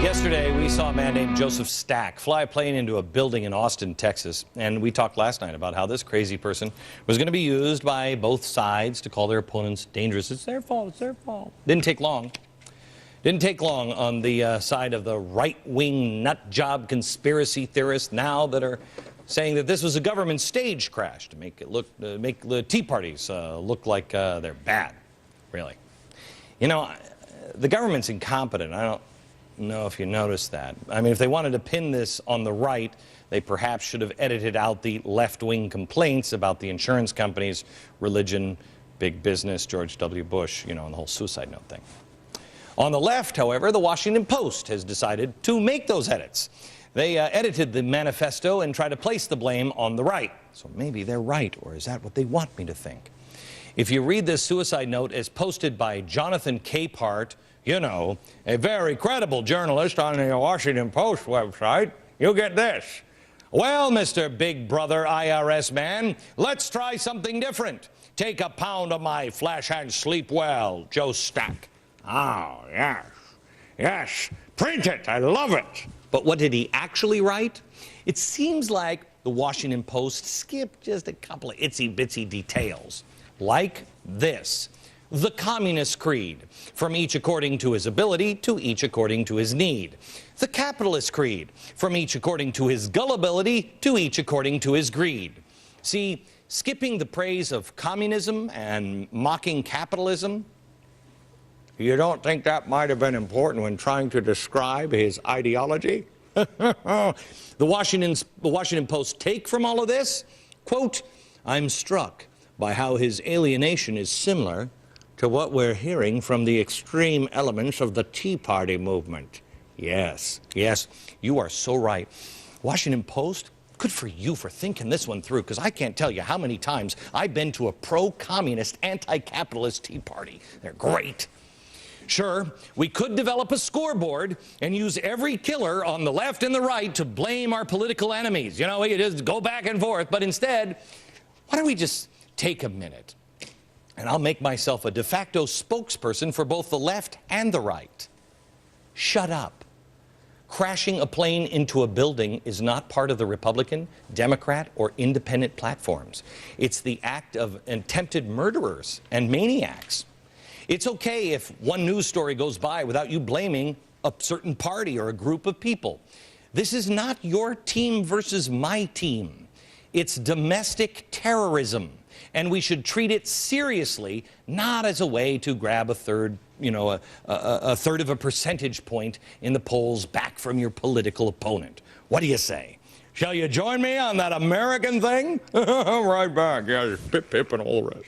Yesterday, we saw a man named Joseph Stack fly a plane into a building in Austin, Texas. And we talked last night about how this crazy person was going to be used by both sides to call their opponents dangerous. It's their fault. It's their fault. Didn't take long. Didn't take long on the side of the right-wing nut job conspiracy theorists now that are saying that this was a government stage crash to make it look, make the Tea Parties look like they're bad, really. You know, the government's incompetent. I don't know if you noticed that. I mean, if they wanted to pin this on the right, they perhaps should have edited out the left-wing complaints about the insurance companies, religion, big business, George W. Bush, you know, and the whole suicide note thing. On the left, however, the Washington Post has decided to make those edits. They edited the manifesto and tried to place the blame on the right. So maybe they're right, or is that what they want me to think? If you read this suicide note as posted by Jonathan Capehart, you know, a very credible journalist on the Washington Post website, you get this. Well, Mr. Big Brother IRS man, let's try something different. Take a pound of my flesh and sleep well, Joe Stack. Oh, yes, yes, print it, I love it. But what did he actually write? It seems like the Washington Post skipped just a couple of itsy-bitsy details, like this. The Communist Creed, from each according to his ability to each according to his need. The Capitalist Creed, from each according to his gullibility to each according to his greed. See, skipping the praise of communism and mocking capitalism, you don't think that might have been important when trying to describe his ideology? The Washington Post take from all of this, quote, I'm struck by how his alienation is similar to what we're hearing from the extreme elements of the Tea Party movement. Yes, yes, you are so right. Washington Post, good for you for thinking this one through, because I can't tell you how many times I've been to a pro-communist, anti-capitalist Tea Party. They're great. Sure, we could develop a scoreboard and use every killer on the left and the right to blame our political enemies. You know, we could just go back and forth, but instead, why don't we just take a minute and I'll make myself a de facto spokesperson for both the left and the right. Shut up. Crashing a plane into a building is not part of the Republican, Democrat, or independent platforms. It's the act of attempted murderers and maniacs. It's okay if one news story goes by without you blaming a certain party or a group of people. This is not your team versus my team. It's domestic terrorism. And we should treat it seriously, not as a way to grab a third, you know, a third of a percentage point in the polls back from your political opponent. What do you say? Shall you join me on that American thing? Right back. Yeah, pip, pip, and all the rest.